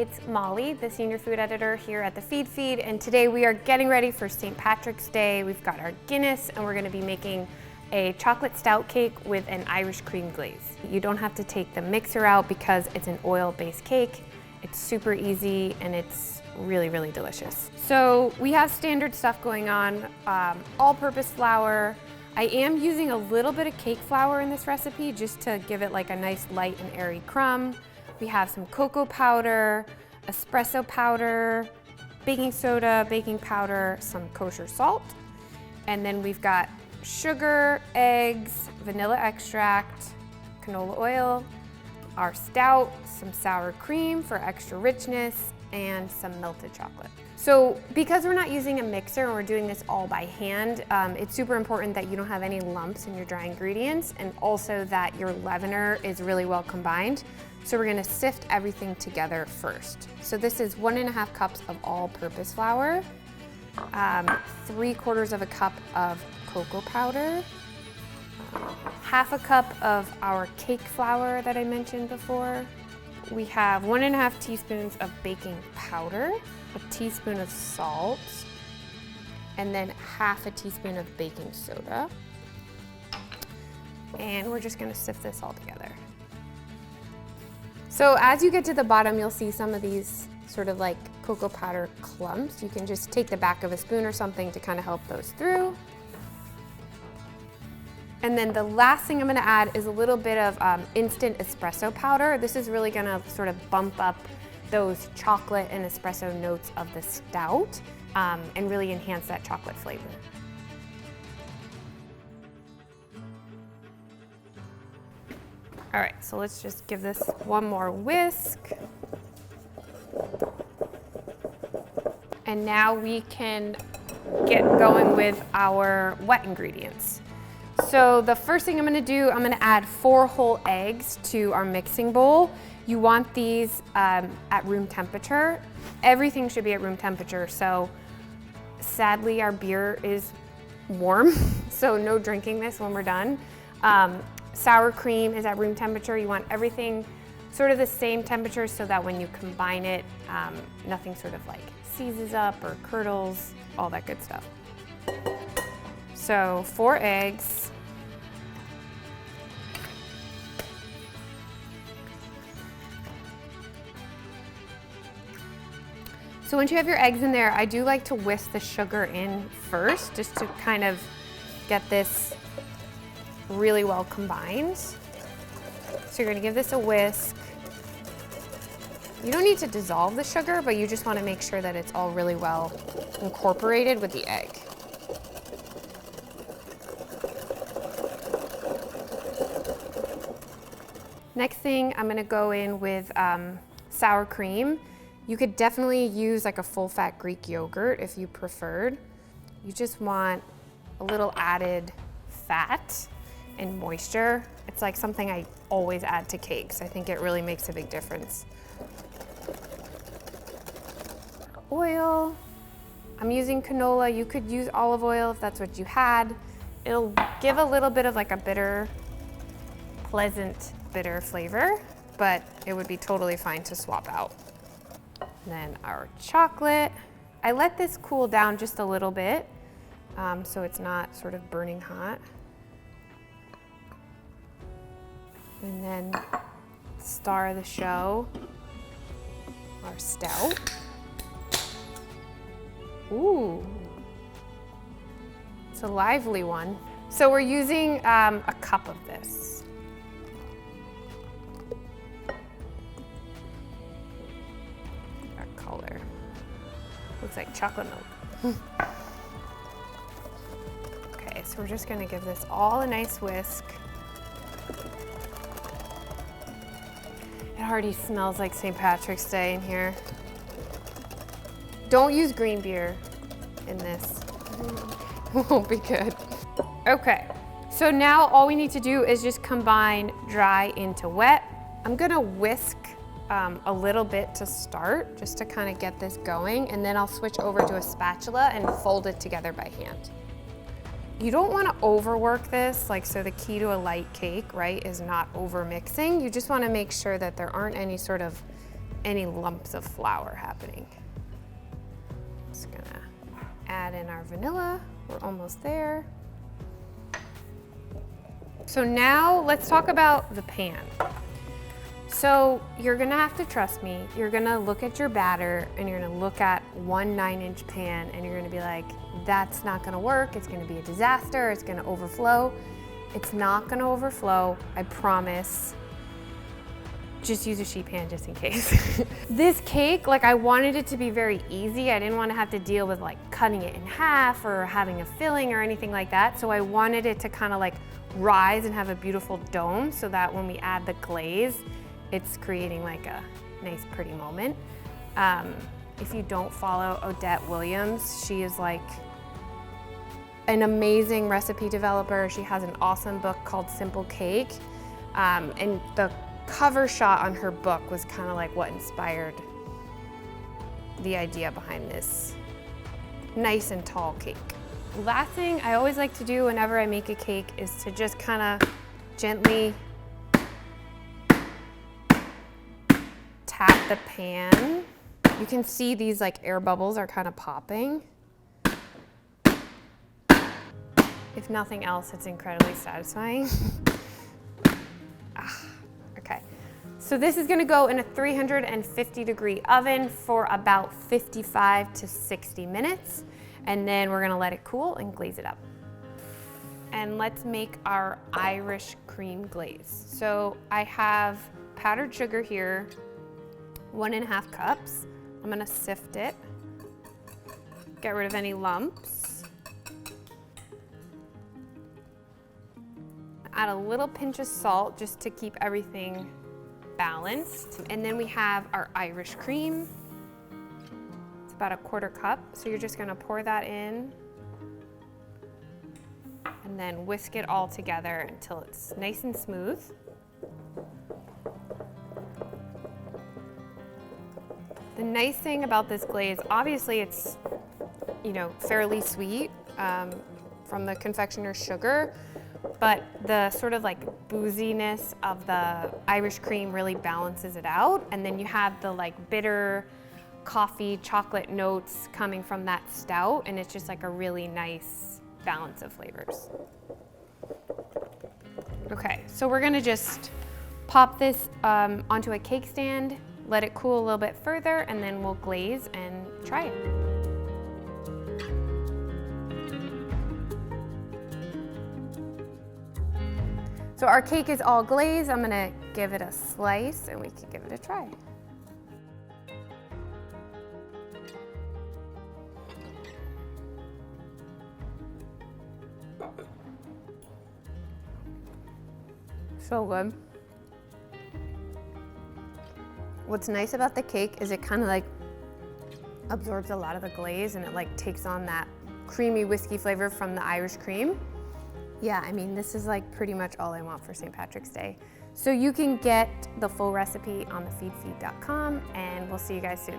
it's Molly, the senior food editor here at the Feed, and today we are getting ready for St. Patrick's Day. We've got our Guinness and we're gonna be making a chocolate stout cake with an Irish cream glaze. You don't have to take the mixer out because it's an oil-based cake. It's super easy and it's really, really delicious. So we have standard stuff going on, all-purpose flour. I am using a little bit of cake flour in this recipe just to give it like a nice light and airy crumb. We have some cocoa powder, espresso powder, baking soda, baking powder, some kosher salt. And then we've got sugar, eggs, vanilla extract, canola oil, our stout, some sour cream for extra richness, and some melted chocolate. So because we're not using a mixer and we're doing this all by hand, it's super important that you don't have any lumps in your dry ingredients and also that your leavener is really well combined. So we're gonna sift everything together first. So this is 1.5 cups of all-purpose flour, 3/4 of a cup of cocoa powder, 1/2 cup of our cake flour that I mentioned before. We have 1.5 teaspoons of baking powder, a teaspoon of salt, and then 1/2 teaspoon of baking soda. And we're just gonna sift this all together. So as you get to the bottom, you'll see some of these sort of like cocoa powder clumps. You can just take the back of a spoon or something to kind of help those through. And then the last thing I'm gonna add is a little bit of instant espresso powder. This is really gonna sort of bump up those chocolate and espresso notes of the stout and really enhance that chocolate flavor. All right, so let's just give this one more whisk. And now we can get going with our wet ingredients. So the first thing I'm gonna do, I'm gonna add 4 whole eggs to our mixing bowl. You want these at room temperature. Everything should be at room temperature. So sadly, our beer is warm, so no drinking this when we're done. Sour cream is at room temperature. You want everything sort of the same temperature so that when you combine it, nothing sort of like seizes up or curdles, all that good stuff. So 4 eggs. So once you have your eggs in there, I do like to whisk the sugar in first, just to kind of get this really well combined. So you're gonna give this a whisk. You don't need to dissolve the sugar, but you just wanna make sure that it's all really well incorporated with the egg. Next thing, I'm gonna go in with sour cream. You could definitely use like a full-fat Greek yogurt if you preferred. You just want a little added fat and moisture. It's like something I always add to cakes. I think it really makes a big difference. Oil. I'm using canola. You could use olive oil if that's what you had. It'll give a little bit of like a bitter, pleasant, bitter flavor, but it would be totally fine to swap out. And then our chocolate. I let this cool down just a little bit so it's not sort of burning hot. And then star of the show, our stout. Ooh, it's a lively one. So we're using a cup of this. That color looks like chocolate milk. Okay, so we're just gonna give this all a nice whisk. It already smells like St. Patrick's Day in here. Don't use green beer in this. It won't be good. Okay, so now all we need to do is just combine dry into wet. I'm gonna whisk a little bit to start, just to kind of get this going, and then I'll switch over to a spatula and fold it together by hand. You don't want to overwork this, like, so the key to a light cake, right, is not over mixing. You just want to make sure that there aren't any sort of any lumps of flour happening. Just gonna add in our vanilla. We're almost there. So now let's talk about the pan. So you're gonna have to trust me. You're gonna look at your batter and you're gonna look at one 9-inch pan and you're gonna be like, that's not gonna work. It's gonna be a disaster. It's gonna overflow. It's not gonna overflow, I promise. Just use a sheet pan just in case. This cake, like I wanted it to be very easy. I didn't want to have to deal with like cutting it in half or having a filling or anything like that. So I wanted it to kind of like rise and have a beautiful dome so that when we add the glaze, it's creating like a nice pretty moment. If you don't follow Odette Williams, she is like an amazing recipe developer. She has an awesome book called Simple Cake. And the cover shot on her book was kind of like what inspired the idea behind this nice and tall cake. Last thing I always like to do whenever I make a cake is to just kind of gently tap the pan. You can see these like air bubbles are kind of popping. If nothing else, it's incredibly satisfying. Okay, so this is gonna go in a 350-degree oven for about 55 to 60 minutes, and then we're gonna let it cool and glaze it up. And let's make our Irish cream glaze. So I have powdered sugar here, 1.5 cups. I'm gonna sift it, get rid of any lumps. Add a little pinch of salt just to keep everything balanced. And then we have our Irish cream. It's about 1/4 cup. So you're just gonna pour that in and then whisk it all together until it's nice and smooth. The nice thing about this glaze, obviously it's, you know, fairly sweet from the confectioner's sugar, but the sort of like booziness of the Irish cream really balances it out. And then you have the like bitter coffee chocolate notes coming from that stout, and it's just like a really nice balance of flavors. Okay, so we're gonna just pop this onto a cake stand, let it cool a little bit further, and then we'll glaze and try it. So our cake is all glazed. I'm gonna give it a slice and we can give it a try. So good. What's nice about the cake is it kind of like absorbs a lot of the glaze and it like takes on that creamy whiskey flavor from the Irish cream. Yeah, I mean, this is like pretty much all I want for St. Patrick's Day. So you can get the full recipe on thefeedfeed.com, and we'll see you guys soon.